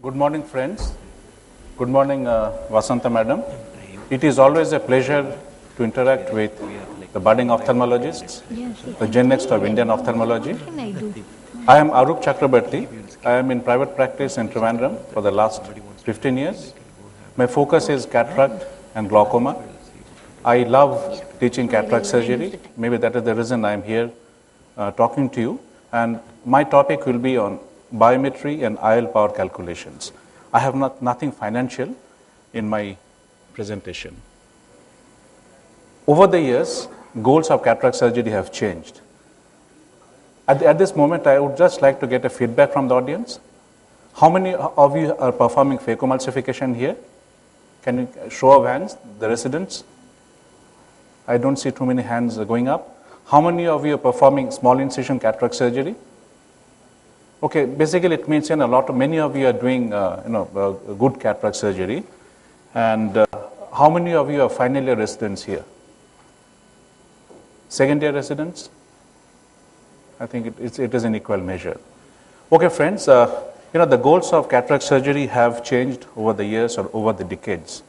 Good morning, friends. Good morning, Vasanta Madam. It is always a pleasure to interact with the budding ophthalmologists, the Gen Next of Indian ophthalmology. I am Arup Chakrabarti. I am in private practice in Trivandrum for the last 15 years. My focus is cataract and glaucoma. I love teaching cataract surgery. Maybe that is the reason I am here talking to you. And my topic will be on biometry and IL power calculations. I have nothing financial in my presentation. Over the years, goals of cataract surgery have changed. At this moment, I would just like to get a feedback from the audience. How many of you are performing phacoemulsification here? Can you show of hands, the residents? I don't see too many hands going up. How many of you are performing small incision cataract surgery? Okay, basically it means many of you are doing good cataract surgery. And how many of you are final year residents here? Second year residents? I think it is an equal measure. Okay, friends, the goals of cataract surgery have changed over the years or over the decades.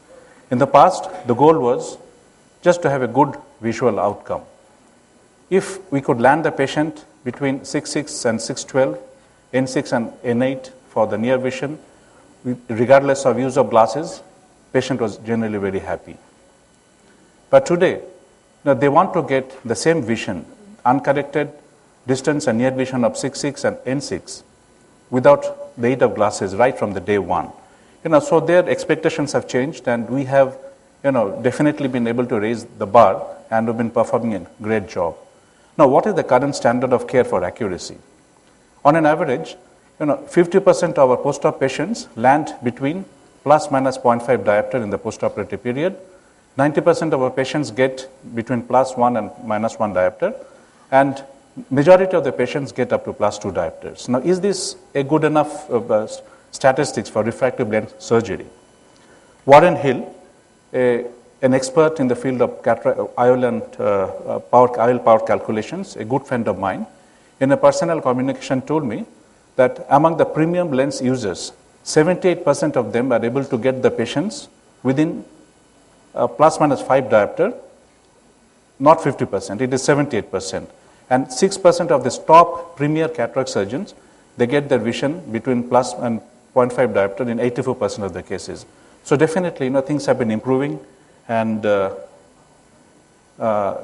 In the past, the goal was just to have a good visual outcome. If we could land the patient between 6.6 and 6.12, N6 and N8 for the near vision, regardless of use of glasses, patient was generally very happy. But today, they want to get the same vision, uncorrected distance and near vision of 6.6 and N6 without the aid of glasses right from the day one. So their expectations have changed, and we have definitely been able to raise the bar, and we've been performing a great job. Now, what is the current standard of care for accuracy? On an average, 50% of our post-op patients land between plus minus 0.5 diopter in the post-operative period. 90% of our patients get between plus 1 and minus 1 diopter, and majority of the patients get up to plus 2 diopters. Now, is this a good enough statistics for refractive lens surgery? Warren Hill, an expert in the field of IOL and IOL power calculations, a good friend of mine, in a personal communication told me that among the premium lens users, 78% of them are able to get the patients within plus minus 5 diopter, not 50%, it is 78%. And 6% of the top premier cataract surgeons, they get their vision between plus and 0.5 diopter in 84% of the cases. So definitely, things have been improving, and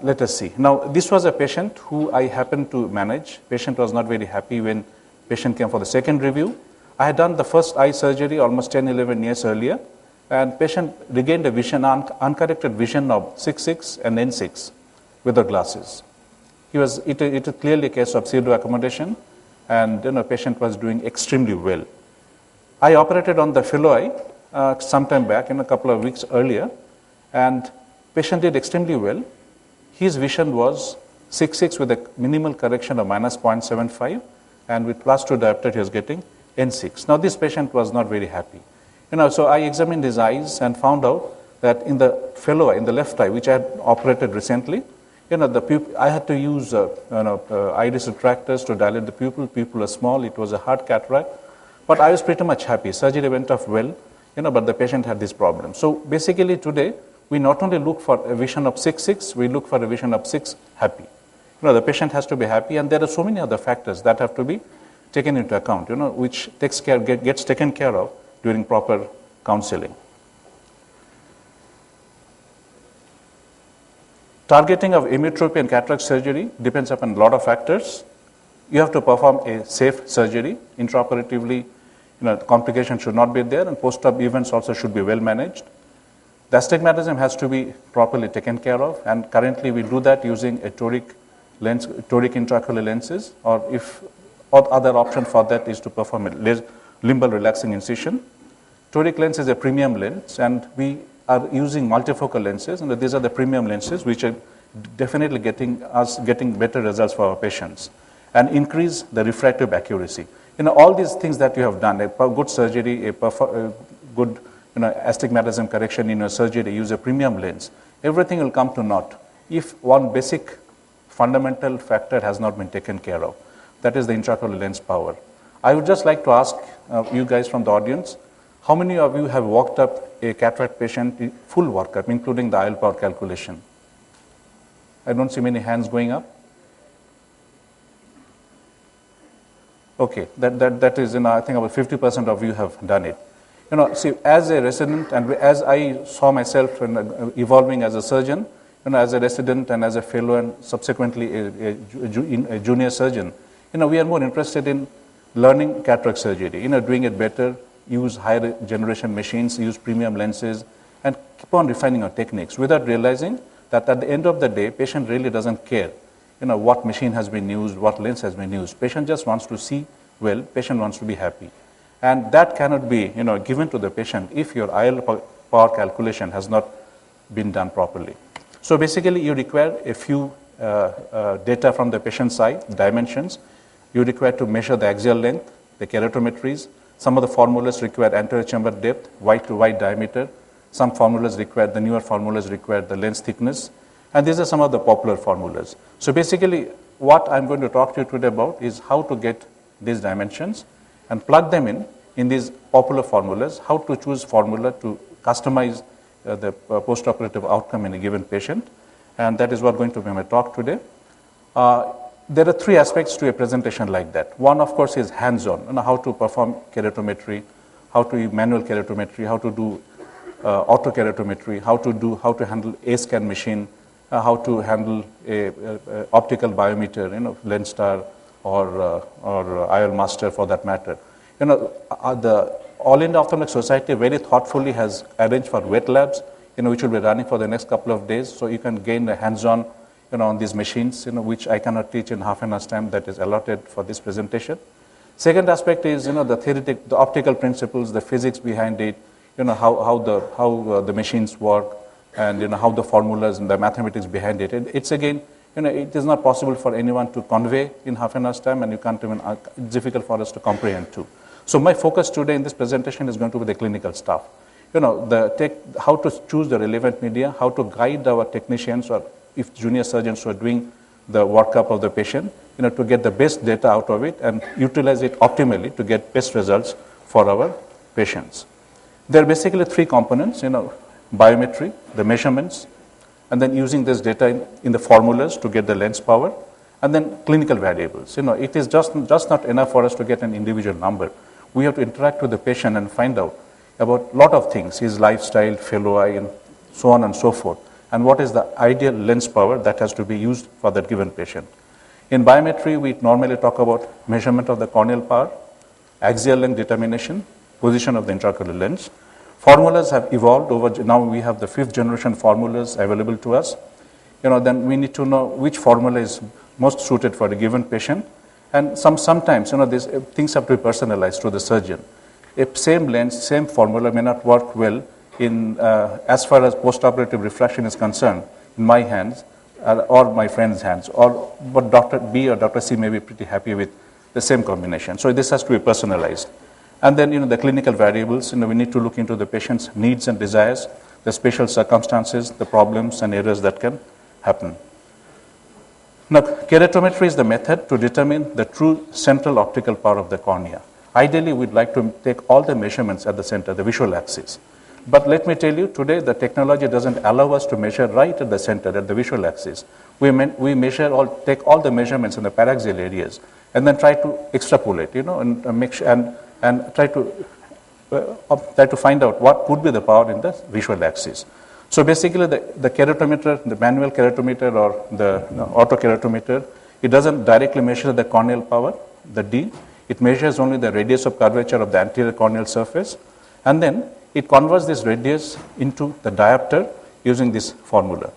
let us see. Now, this was a patient who I happened to manage. Patient was not very happy when patient came for the second review. I had done the first eye surgery almost 10, 11 years earlier, and patient regained a vision, uncorrected vision of 6.6 and N6 with the glasses. It is clearly a case of pseudo accommodation, and patient was doing extremely well. I operated on the fellow eye sometime back, a couple of weeks earlier, and patient did extremely well. His vision was 6.6 with a minimal correction of minus 0.75, and with plus 2 diopter, he was getting N6. Now, this patient was not very happy. So I examined his eyes and found out that in the fellow eye, in the left eye, which I had operated recently, I had to use iris retractors to dilate the pupil. Pupil was small. It was a hard cataract. But I was pretty much happy. Surgery went off well, but the patient had this problem. So basically today, we not only look for a vision of 6.6, we look for a vision of 6 happy. The patient has to be happy, and there are so many other factors that have to be taken into account, which gets taken care of during proper counseling. Targeting of amyotropy and cataract surgery depends upon a lot of factors. You have to perform a safe surgery. Intraoperatively, complications should not be there, and post-op events also should be well managed. The astigmatism has to be properly taken care of, and currently we do that using a toric intraocular lenses, or other option for that is to perform a limbal relaxing incision. Toric lens is a premium lens, and we are using multifocal lenses, and these are the premium lenses which are definitely getting better results for our patients and increase the refractive accuracy. All these things that you have done, a good surgery, a good astigmatism correction in your surgery, use a premium lens, everything will come to naught if one basic fundamental factor has not been taken care of. That is the intraocular lens power. I would just like to ask you guys from the audience, how many of you have walked up a cataract patient full workup, including the IL power calculation? I don't see many hands going up. Okay, that is, I think about 50% of you have done it. See, as a resident and as I saw myself evolving as a surgeon, as a resident and as a fellow and subsequently a junior surgeon, we are more interested in learning cataract surgery, doing it better, use higher generation machines, use premium lenses, and keep on refining our techniques without realizing that at the end of the day, patient really doesn't care, what machine has been used, what lens has been used. Patient just wants to see well, patient wants to be happy. And that cannot be, given to the patient if your IL power calculation has not been done properly. So basically, you require a few data from the patient's eye, dimensions. You require to measure the axial length, the keratometries. Some of the formulas require anterior chamber depth, wide to wide diameter. Some formulas require, the newer formulas require the lens thickness. And these are some of the popular formulas. So basically, what I'm going to talk to you today about is how to get these dimensions and plug them in these popular formulas, how to choose formula to customize the postoperative outcome in a given patient. And that is what going to be my talk today. There are three aspects to a presentation like that. One, of course, is hands-on, how to perform keratometry, how to use manual keratometry, how to do auto keratometry, how to handle A-scan machine, how to handle a optical biometer, LensStar or IL Master for that matter. The All India Ophthalmic Society very thoughtfully has arranged for wet labs, which will be running for the next couple of days, so you can gain a hands-on, on these machines, which I cannot teach in half an hour's time that is allotted for this presentation. Second aspect is, the optical principles, the physics behind it, how the machines work, and how the formulas and the mathematics behind it. It's again, it is not possible for anyone to convey in half an hour's time, and you can't even, it's difficult for us to comprehend too. So my focus today in this presentation is going to be the clinical stuff. How to choose the relevant media, how to guide our technicians or if junior surgeons who are doing the workup of the patient, to get the best data out of it and utilize it optimally to get best results for our patients. There are basically three components, biometry, the measurements, and then using this data in the formulas to get the lens power, and then clinical variables. It is just not enough for us to get an individual number. We have to interact with the patient and find out about a lot of things, his lifestyle, fellow eye, and so on and so forth, and what is the ideal lens power that has to be used for that given patient. In biometry, we normally talk about measurement of the corneal power, axial length determination, position of the intraocular lens. Formulas have evolved over, now we have the 5th generation formulas available to us. Then we need to know which formula is most suited for a given patient. And sometimes, these things have to be personalized to the surgeon. A same lens, same formula may not work well in, as far as postoperative refraction is concerned, in my hands or my friend's hands, but Dr. B or Dr. C may be pretty happy with the same combination. So this has to be personalized. And then, the clinical variables, we need to look into the patient's needs and desires, the special circumstances, the problems and errors that can happen. Now, keratometry is the method to determine the true central optical power of the cornea. Ideally, we'd like to take all the measurements at the center, the visual axis. But let me tell you, today the technology doesn't allow us to measure right at the center, at the visual axis. We take all the measurements in the paraxial areas and then try to extrapolate, and make sure and try to find out what could be the power in the visual axis. So basically, the keratometer, the manual keratometer or the auto keratometer, it doesn't directly measure the corneal power, the D. It measures only the radius of curvature of the anterior corneal surface, and then it converts this radius into the diopter using this formula.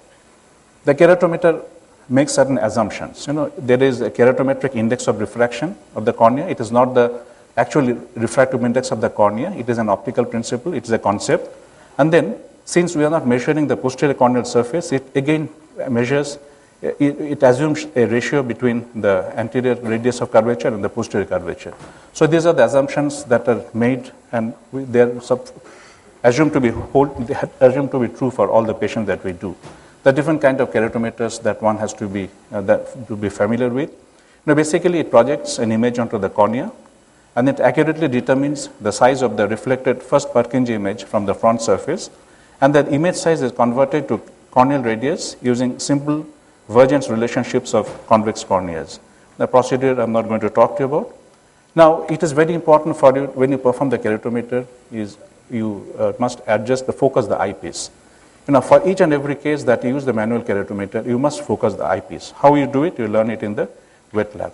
The keratometer makes certain assumptions. There is a keratometric index of refraction of the cornea. It is not the actual refractive index of the cornea. It is an optical principle. It is a concept. And then, since we are not measuring the posterior corneal surface, it again measures, it assumes a ratio between the anterior radius of curvature and the posterior curvature. So these are the assumptions that are made, and they are assumed to be true for all the patients that we do. The different kind of keratometers that one has to be familiar with. Basically, it projects an image onto the cornea, and it accurately determines the size of the reflected first Purkinje image from the front surface, and that image size is converted to corneal radius using simple Vergence relationships of convex corneas. The procedure I'm not going to talk to you about. Now, it is very important for you when you perform the keratometer is you must adjust the focus the eyepiece. For each and every case that you use the manual keratometer, you must focus the eyepiece. How you do it, you learn it in the wet lab.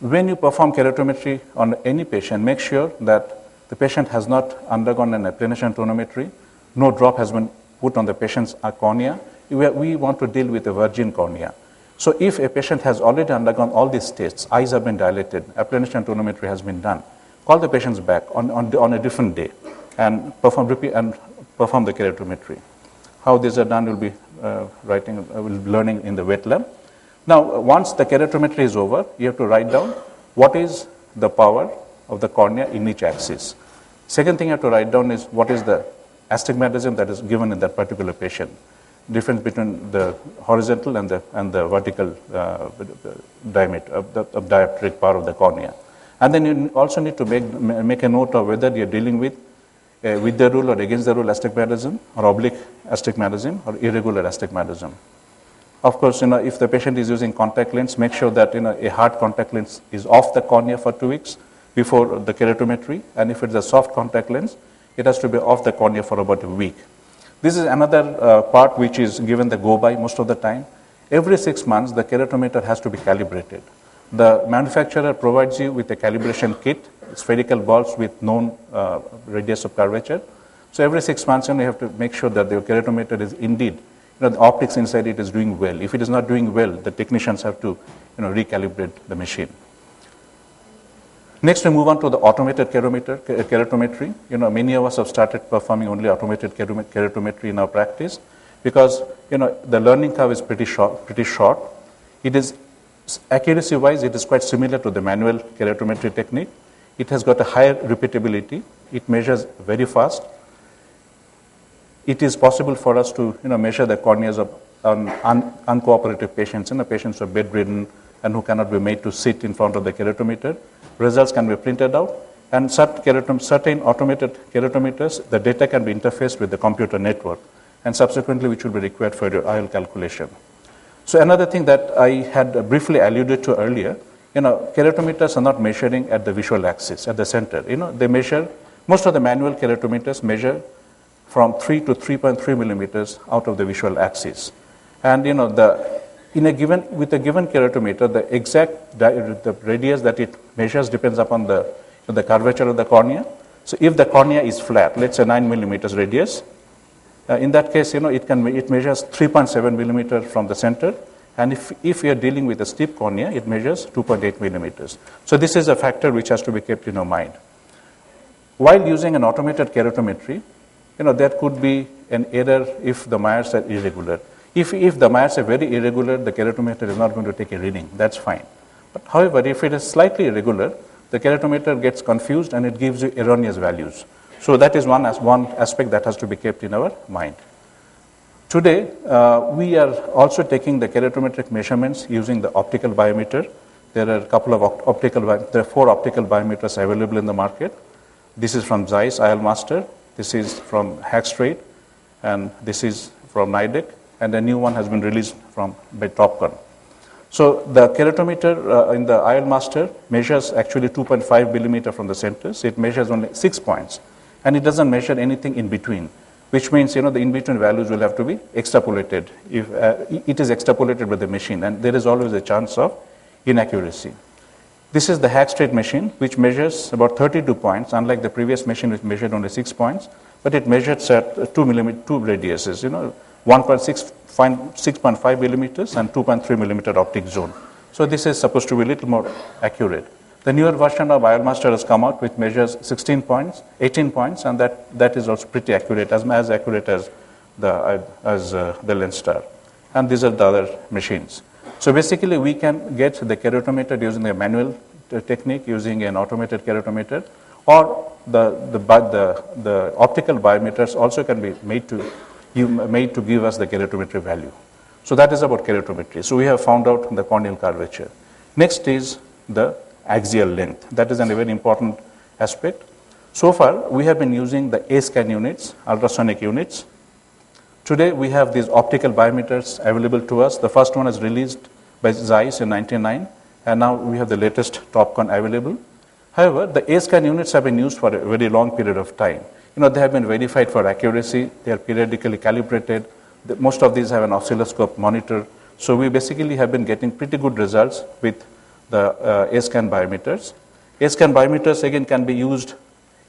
When you perform keratometry on any patient, make sure that the patient has not undergone an applanation tonometry, no drop has been put on the patient's cornea. We want to deal with a virgin cornea. So if a patient has already undergone all these tests, eyes have been dilated, applanation tonometry has been done, call the patients back on a different day and perform the keratometry. How these are done will be learning in the wet lab. Now, once the keratometry is over, you have to write down what is the power of the cornea in each axis. Second thing you have to write down is what is the astigmatism that is given in that particular patient. Difference between the horizontal and the vertical diameter of the dioptric power of the cornea. And then you also need to make a note of whether you're dealing with the rule or against the rule astigmatism, or oblique astigmatism, or irregular astigmatism. Of course, if the patient is using contact lens, make sure that a hard contact lens is off the cornea for 2 weeks before the keratometry. And if it's a soft contact lens, it has to be off the cornea for about a week. This is another part which is given the go-by most of the time. Every 6 months, the keratometer has to be calibrated. The manufacturer provides you with a calibration kit, spherical balls with known radius of curvature. So every 6 months, you have to make sure that the keratometer is indeed, the optics inside it is doing well. If it is not doing well, the technicians have to, recalibrate the machine. Next, we move on to the automated keratometry. Many of us have started performing only automated keratometry in our practice because, the learning curve is pretty short. It is, accuracy-wise, it is quite similar to the manual keratometry technique. It has got a higher repeatability. It measures very fast. It is possible for us to, measure the corneas of uncooperative patients, patients who are bedridden and who cannot be made to sit in front of the keratometer. Results can be printed out, and certain automated keratometers, the data can be interfaced with the computer network, and subsequently which will be required for your IL calculation. So another thing that I had briefly alluded to earlier, keratometers are not measuring at the visual axis, at the center. They measure, most of the manual keratometers measure from 3 to 3.3 millimeters out of the visual axis. And with a given keratometer, the exact the radius that it measures depends upon the curvature of the cornea. So if the cornea is flat, let's say 9 millimeters radius, in that case, it measures 3.7 millimeters from the center. And if we are dealing with a steep cornea, it measures 2.8 millimeters. So this is a factor which has to be kept in our mind. While using an automated keratometry, there could be an error if the Myers are irregular. If the Myers are very irregular, the keratometer is not going to take a reading. That's fine. But however, if it is slightly irregular, the keratometer gets confused and it gives you erroneous values. So that is one aspect that has to be kept in our mind. Today, we are also taking the keratometric measurements using the optical biometer. There are a couple of there are 4 optical biometers available in the market. This is from Zeiss IL Master. This is from Hackstraight, and this is from Nidec, and a new one has been released by Topcon. So the keratometer in the IL Master measures actually 2.5 millimeter from the center. So it measures only 6 points, and it doesn't measure anything in between, which means the in-between values will have to be extrapolated. If it is extrapolated by the machine, and there is always a chance of inaccuracy. This is the Hackstraight machine, which measures about 32 points, unlike the previous machine which measured only 6 points, but it measures at 2 radiuses, 6.5 millimeters and 2.3 millimeter optic zone. So this is supposed to be a little more accurate. The newer version of IL Master has come out, which measures 18 points, and that is also pretty accurate, as accurate as the Lenstar. And these are the other machines. So basically, we can get the keratometer using a manual technique, using an automated keratometer, or the optical biometers also can be made to give us the keratometry value. So that is about keratometry. So we have found out the corneal curvature. Next is the axial length. That is a very important aspect. So far, we have been using the A-scan units, ultrasonic units. Today, we have these optical biometers available to us. The first one is released by Zeiss in 1999, and now we have the latest TopCon available. However, the A-scan units have been used for a very long period of time. They have been verified for accuracy. They are periodically calibrated. Most of these have an oscilloscope monitor. So we basically have been getting pretty good results with the A-scan biometers. A-scan biometers, again, can be used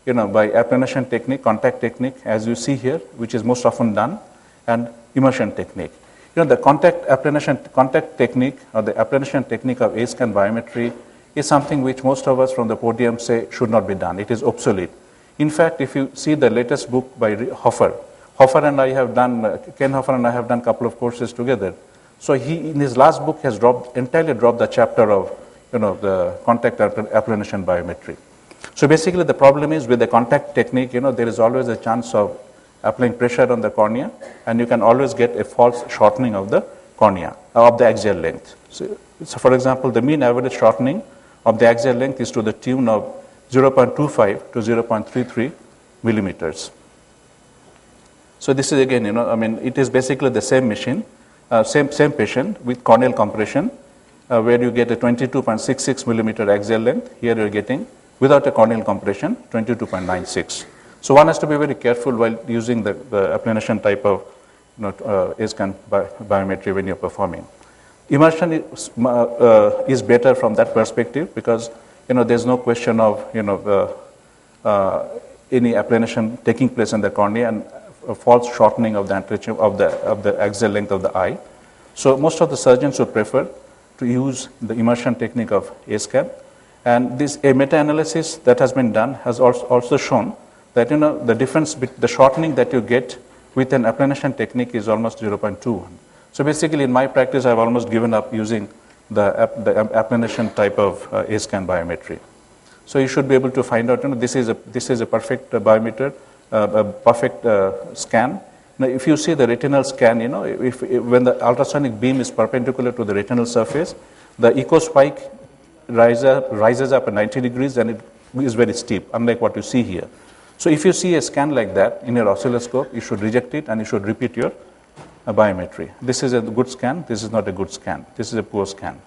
by applanation technique, contact technique, as you see here, which is most often done, and immersion technique. The contact technique or the applanation technique of A-scan biometry is something which most of us from the podium say should not be done. It is obsolete. In fact, if you see the latest book by Ken Hofer and I have done a couple of courses together. So he, in his last book, has entirely dropped the chapter of the contact applanation biometry. So basically, the problem is with the contact technique, there is always a chance of applying pressure on the cornea, and you can always get a false shortening of the cornea, of the axial length. So for example, the mean average shortening of the axial length is to the tune of 0.25 to 0.33 millimeters. So this is again, it is basically the same machine, same patient with corneal compression, where you get a 22.66 millimeter axial length. Here you are getting, without a corneal compression, 22.96. So one has to be very careful while using the applanation type of A-scan biometry when you are performing. Immersion is better from that perspective because there's no question of any applanation taking place in the cornea and a false shortening of the axial length of the eye. So most of the surgeons would prefer to use the immersion technique of A-scan. And a meta-analysis that has been done has also shown that the difference, the shortening that you get with an applanation technique is almost 0.21. So basically, in my practice, I've almost given up using the applanation type of A-scan biometry. So you should be able to find out, this is a perfect biometer, a perfect scan. Now, if you see the retinal scan, when the ultrasonic beam is perpendicular to the retinal surface, the echo spike rises up at 90 degrees and it is very steep, unlike what you see here. So if you see a scan like that in your oscilloscope, you should reject it and you should repeat your biometry. This is a good scan, this is not a good scan, this is a poor scan.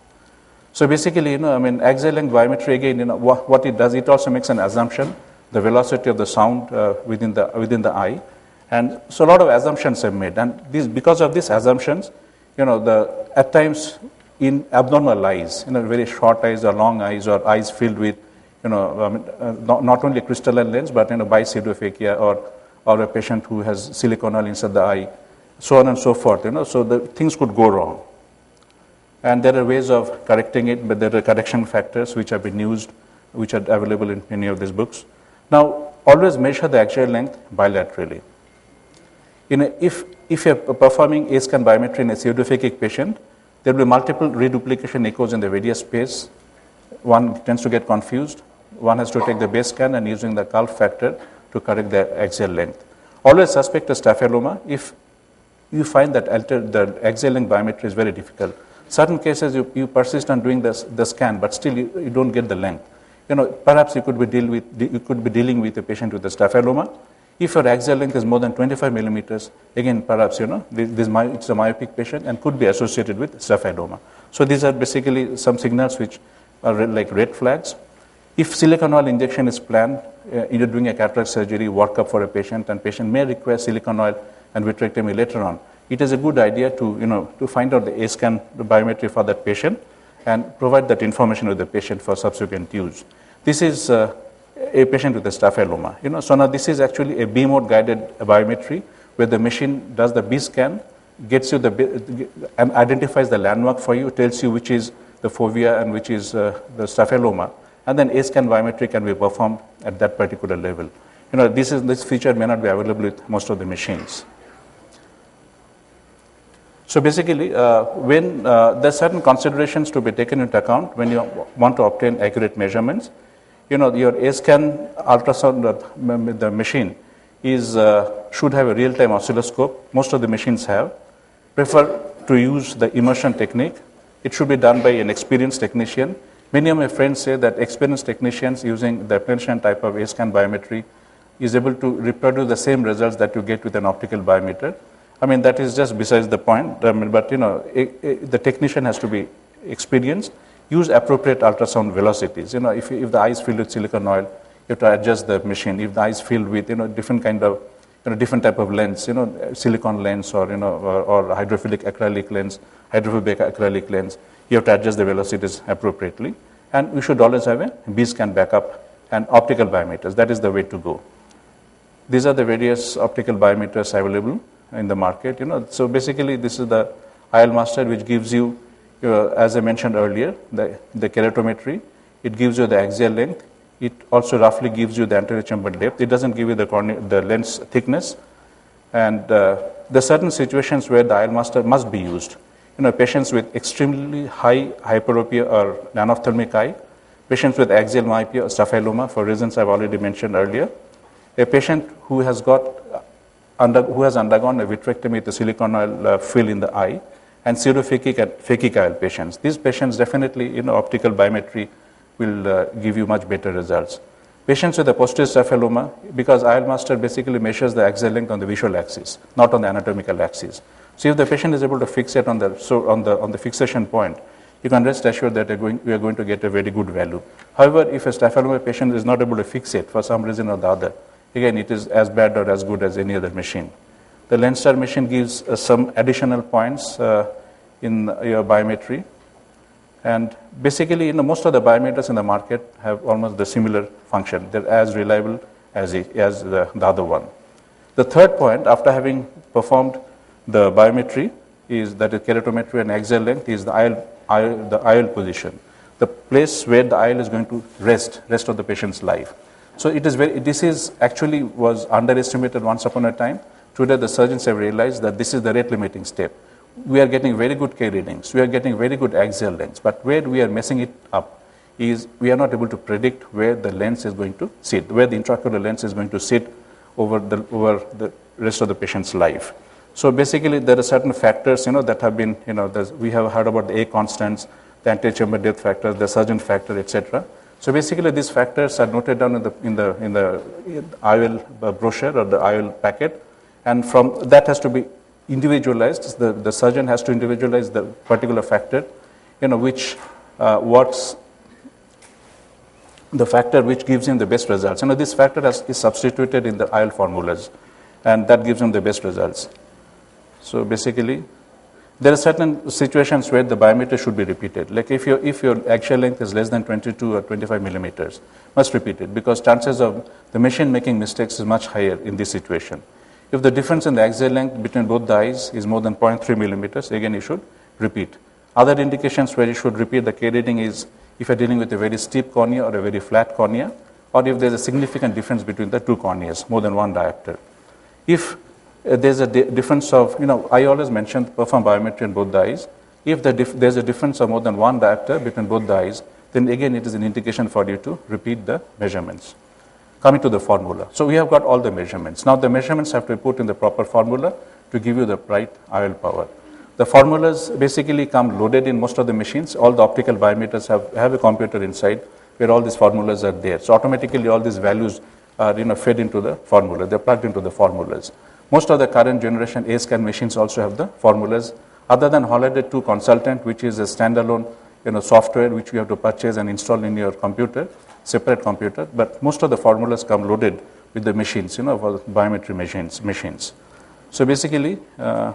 So basically, axial length biometry, again, what it does, it also makes an assumption, the velocity of the sound within the eye. And so a lot of assumptions are made. And because of these assumptions, at times in abnormal eyes, very short eyes or long eyes or eyes filled with, not only crystalline lens, but bisphakia or a patient who has siliconal inside the eye, so on and so forth. So the things could go wrong. And there are ways of correcting it, but there are correction factors which have been used, which are available in many of these books. Now, always measure the axial length bilaterally. If you're performing A-scan biometry in a pseudophakic patient, there will be multiple reduplication echoes in the various space. One tends to get confused. One has to take the base scan and using the Kalf factor to correct the axial length. Always suspect a staphyloma if you find that the axial length biometry is very difficult. Certain cases you persist on doing the scan, but still you don't get the length. Perhaps you could be dealing with a patient with a staphyloma. If your axial length is more than 25 millimeters, again, perhaps it's a myopic patient and could be associated with staphyloma. So these are basically some signals which are like red flags. If silicone injection is planned, you're doing a cataract surgery workup for a patient, and patient may require silicone oil and vitrectomy later on, it is a good idea to find out the A-scan biometry for that patient and provide that information with the patient for subsequent use. This is a patient with a staphyloma. So now this is actually a B-mode guided biometry where the machine does the B scan, gets you and identifies the landmark for you, tells you which is the fovea and which is the staphyloma, and then A-scan biometry can be performed at that particular level. This feature may not be available with most of the machines. So basically, when there are certain considerations to be taken into account when you want to obtain accurate measurements, your A-scan ultrasound, the machine should have a real-time oscilloscope. Most of the machines have. Prefer to use the immersion technique. It should be done by an experienced technician. Many of my friends say that experienced technicians using the Appalachian type of A-scan biometry is able to reproduce the same results that you get with an optical biometer. I mean, that is just besides the point. I mean, but the technician has to be experienced. Use appropriate ultrasound velocities. If the eye is filled with silicon oil, you have to adjust the machine. If the eye is filled with different kind of different type of lens, silicon lens or hydrophilic acrylic lens, hydrophobic acrylic lens, you have to adjust the velocities appropriately. And we should always have a B-scan backup and optical biometers. That is the way to go. These are the various optical biometers available in the market. So basically, this is the IL master, which gives you, as I mentioned earlier, the keratometry. It gives you the axial length. It also roughly gives you the anterior chamber depth. It doesn't give you the lens thickness. And there are certain situations where the IL master must be used. Patients with extremely high hyperopia or nanophthalmic eye, patients with axial myopia or staphyloma, for reasons I've already mentioned earlier, a patient who has undergone a vitrectomy with a silicon oil fill in the eye, and pseudophakic and phakic IL patients. These patients definitely, optical biometry will give you much better results. Patients with a posterior staphyloma, because IL master basically measures the axial length on the visual axis, not on the anatomical axis. So if the patient is able to fixate on the fixation point, you can rest assured that we are going to get a very good value. However, if a staphyloma patient is not able to fixate for some reason or the other, again, it is as bad or as good as any other machine. The LensStar machine gives some additional points in your biometry. And basically, most of the biometers in the market have almost the similar function. They're as reliable as the other one. The third point, after having performed the biometry, is that the keratometry and axial length is the IOL position, the place where the IOL is going to rest of the patient's life. So this is actually was underestimated once upon a time. Today, the surgeons have realized that this is the rate limiting step. We are getting very good K readings. We are getting very good axial lengths. But where we are messing it up is we are not able to predict where the lens is going to sit, where the intraocular lens is going to sit over the rest of the patient's life. So basically, there are certain factors, that have been, we have heard about the A constants, the anterior chamber depth factors, the surgeon factor, etc. So basically, these factors are noted down in the IOL brochure or the IOL packet, and from that has to be individualized. The surgeon has to individualize the particular factor, which works, the factor which gives him the best results. This factor is substituted in the IOL formulas, and that gives him the best results. So basically, there are certain situations where the biometer should be repeated. Like if your axial length is less than 22 or 25 millimeters, must repeat it, because chances of the machine making mistakes is much higher in this situation. If the difference in the axial length between both the eyes is more than 0.3 millimeters, again you should repeat. Other indications where you should repeat the K reading is if you're dealing with a very steep cornea or a very flat cornea, or if there's a significant difference between the two corneas, more than one diopter. If there's a difference of, I always mention perform biometry in both the eyes. If there's a difference of more than one diopter between both the eyes, then again it is an indication for you to repeat the measurements. Coming to the formula. So we have got all the measurements. Now the measurements have to be put in the proper formula to give you the right IOL power. The formulas basically come loaded in most of the machines. All the optical biometers have a computer inside where all these formulas are there. So automatically all these values are fed into the formula. They're plugged into the formulas. Most of the current generation A-scan machines also have the formulas. Other than Holiday 2 Consultant, which is a standalone software which you have to purchase and install in your computer, separate computer, but most of the formulas come loaded with the machines, for biometry machines. So basically, now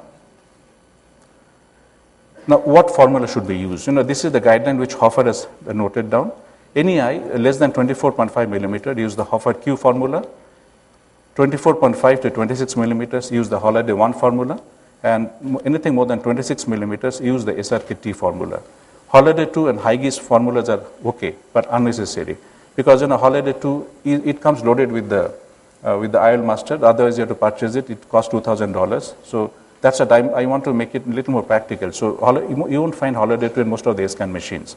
what formula should be used? This is the guideline which Hoffer has noted down. Any eye less than 24.5 millimeter, use the Hoffer Q formula. 24.5 to 26 millimeters, use the Holiday 1 formula. And anything more than 26 millimeters, use the SRK T formula. Holiday 2 and Hygie's formulas are okay, but unnecessary. Because Holiday 2, it comes loaded with the IOL master. Otherwise, you have to purchase it. It costs $2,000. So that's a time I want to make it a little more practical. So you won't find Holiday 2 in most of the A-scan machines.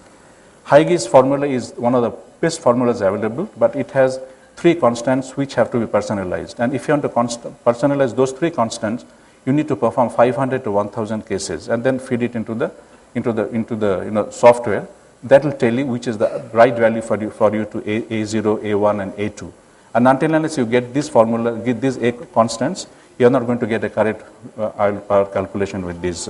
Hygie's formula is one of the best formulas available, but it has 3 constants which have to be personalized. And if you want to personalize those 3 constants, you need to perform 500 to 1,000 cases and then feed it into the software that will tell you which is the right value for you to A0, A1, and A2. And until unless you get this formula, get these A constants, you are not going to get a correct IL power calculation with these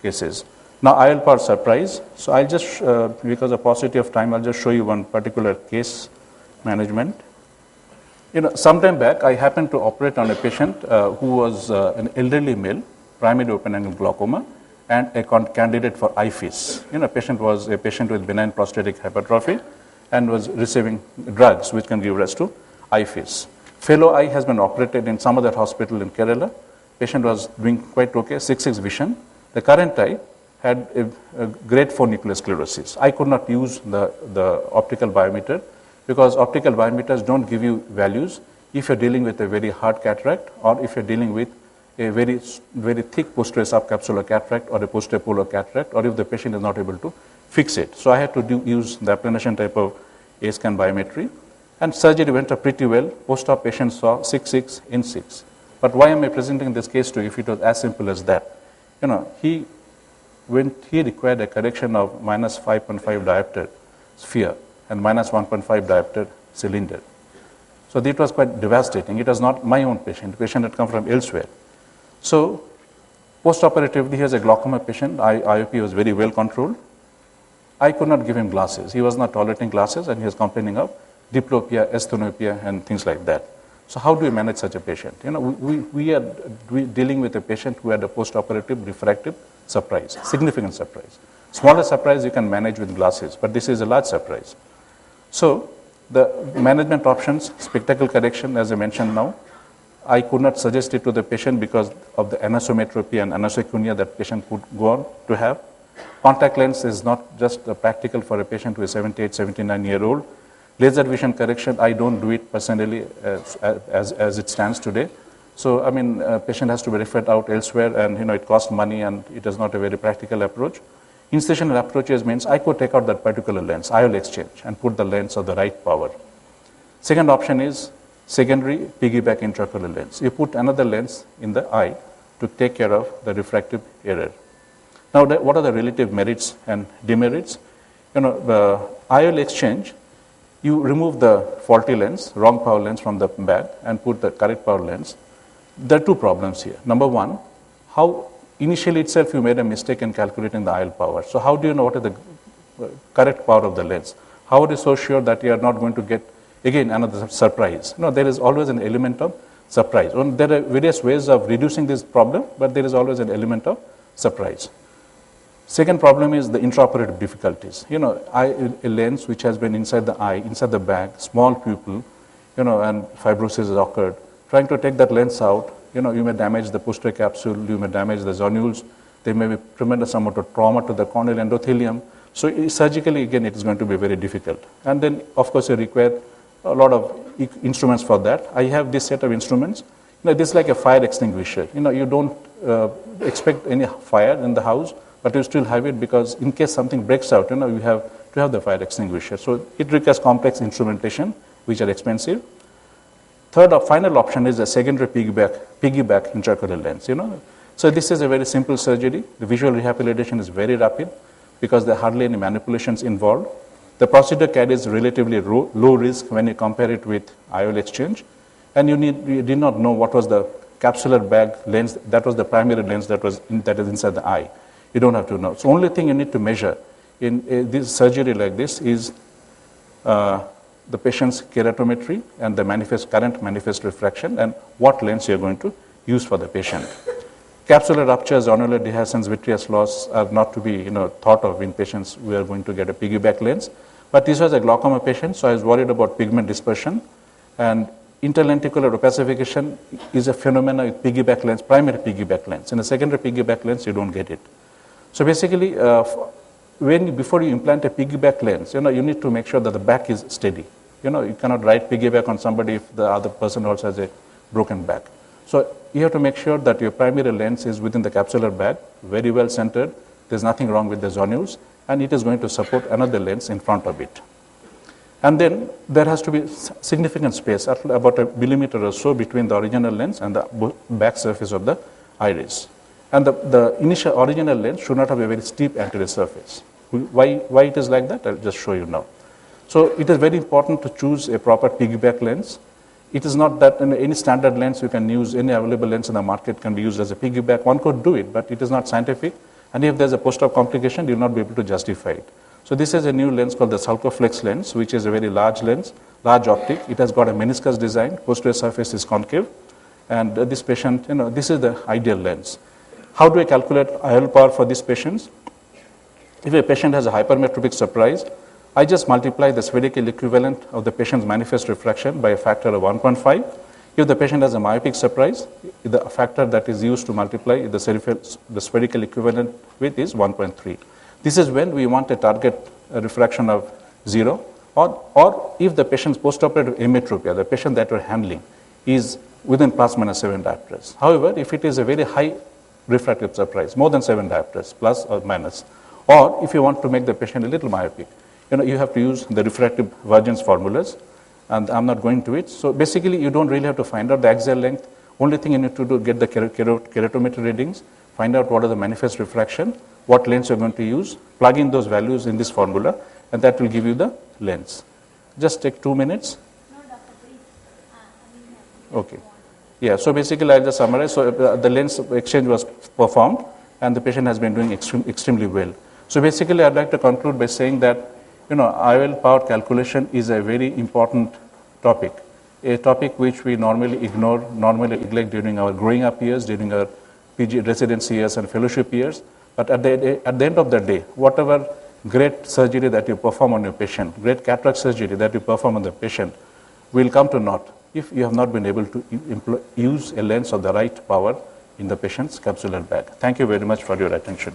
cases. Now, IL power surprise. So I'll just, because of paucity of time, I'll just show you one particular case management. Sometime back, I happened to operate on a patient who was an elderly male, primary open-angle glaucoma, and a candidate for IFIS. Patient was a patient with benign prostatic hypertrophy and was receiving drugs which can give rise to IFIS. Fellow eye has been operated in some other hospital in Kerala. Patient was doing quite okay, 6/6 vision. The current eye had a grade 4 nuclear sclerosis. I could not use the optical biometer because optical biometers don't give you values if you're dealing with a very hard cataract or if you're dealing with a very thick posterior subcapsular cataract or a posterior polar cataract, or if the patient is not able to fix it. So I had to use the applanation type of A-scan biometry, and surgery went up pretty well. Post-op patient saw 6/6 in 6. But why am I presenting this case to you if it was as simple as that? He required a correction of minus 5.5 diopter sphere and minus 1.5 diopter cylinder. So that was quite devastating. It was not my own patient. The patient had come from elsewhere. So post-operatively, he was a glaucoma patient. IOP was very well controlled. I could not give him glasses. He was not tolerating glasses, and he was complaining of diplopia, asthenopia, and things like that. So how do we manage such a patient? We are dealing with a patient who had a post-operative refractive surprise, significant surprise. Smaller surprise you can manage with glasses, but this is a large surprise. So the management options, spectacle correction, as I mentioned now, I could not suggest it to the patient because of the anisometropy and anisoconia that patient could go on to have. Contact lens is not just practical for a patient who is 78, 79-year-old. Laser vision correction, I don't do it personally as it stands today. So, I mean, a patient has to be referred out elsewhere, and it costs money, and it is not a very practical approach. Incisional approaches means I could take out that particular lens, IOL exchange, and put the lens of the right power. Second option is secondary piggyback intraocular lens. You put another lens in the eye to take care of the refractive error. Now, what are the relative merits and demerits? The IOL exchange, you remove the faulty lens, wrong power lens from the bag and put the correct power lens. There are two problems here. Number one, how initially itself you made a mistake in calculating the IOL power. So how do you know what is the correct power of the lens? How are you so sure that you are not going to get, again, another surprise? There is always an element of surprise. There are various ways of reducing this problem, but there is always an element of surprise. Second problem is the intraoperative difficulties. A lens which has been inside the eye, inside the bag, small pupil, and fibrosis has occurred. Trying to take that lens out, you may damage the posterior capsule, you may damage the zonules, there may be tremendous amount of trauma to the corneal endothelium. So surgically, again, it is going to be very difficult. And then, of course, you require a lot of instruments for that. I have this set of instruments. This is like a fire extinguisher. You don't expect any fire in the house, but you still have it because in case something breaks out, you have to have the fire extinguisher. So it requires complex instrumentation, which are expensive. Third or final option is a secondary piggyback intraocular lens. So this is a very simple surgery. The visual rehabilitation is very rapid because there are hardly any manipulations involved. The procedure carries relatively low risk when you compare it with IOL exchange, and you did not know what was the capsular bag lens. That was the primary lens that is inside the eye. You don't have to know. So only thing you need to measure in this surgery like this is the patient's keratometry and the current manifest refraction and what lens you're going to use for the patient. Capsular ruptures, zonular dehiscence, vitreous loss are not to be thought of in patients who are going to get a piggyback lens. But this was a glaucoma patient, so I was worried about pigment dispersion. And interlenticular opacification is a phenomenon with piggyback lens, primary piggyback lens. In a secondary piggyback lens, you don't get it. So basically, before you implant a piggyback lens, you need to make sure that the back is steady. You cannot write piggyback on somebody if the other person also has a broken back. So you have to make sure that your primary lens is within the capsular bag, very well centered. There's nothing wrong with the zonules, and it is going to support another lens in front of it. And then there has to be significant space, about 1 millimeter or so, between the original lens and the back surface of the iris. And the initial original lens should not have a very steep anterior surface. Why it is like that? I'll just show you now. So it is very important to choose a proper piggyback lens. It is not that any standard lens you can use, any available lens in the market can be used as a piggyback. One could do it, but it is not scientific. And if there's a post-op complication, you will not be able to justify it. So this is a new lens called the Sulcoflex lens, which is a very large lens, large optic. It has got a meniscus design. Posterior surface is concave. And this patient, this is the ideal lens. How do I calculate IOL power for these patients? If a patient has a hypermetropic surprise, I just multiply the spherical equivalent of the patient's manifest refraction by a factor of 1.5. If the patient has a myopic surprise, the factor that is used to multiply the spherical equivalent with is 1.3. This is when we want a target refraction of 0, or if the patient's postoperative emmetropia, the patient that we're handling, is within plus minus 7 diopters. However, if it is a very high refractive surprise, more than 7 diopters, plus or minus, or if you want to make the patient a little myopic, you have to use the refractive divergence formulas, and I'm not going to it. So basically, you don't really have to find out the axial length. Only thing you need to do, get the keratometry readings, find out what are the manifest refraction, what lens you're going to use, plug in those values in this formula, and that will give you the lens. Just take 2 minutes. No, Dr. Please. Okay. Yeah, so basically, I'll just summarize. So the lens exchange was performed, and the patient has been doing extremely well. So basically, I'd like to conclude by saying that IOL power calculation is a very important topic, a topic which we normally ignore, normally neglect during our growing up years, during our PG residency years and fellowship years. But at the end of the day, whatever great surgery that you perform on your patient, great cataract surgery that you perform on the patient, will come to naught if you have not been able to use a lens of the right power in the patient's capsular bag. Thank you very much for your attention.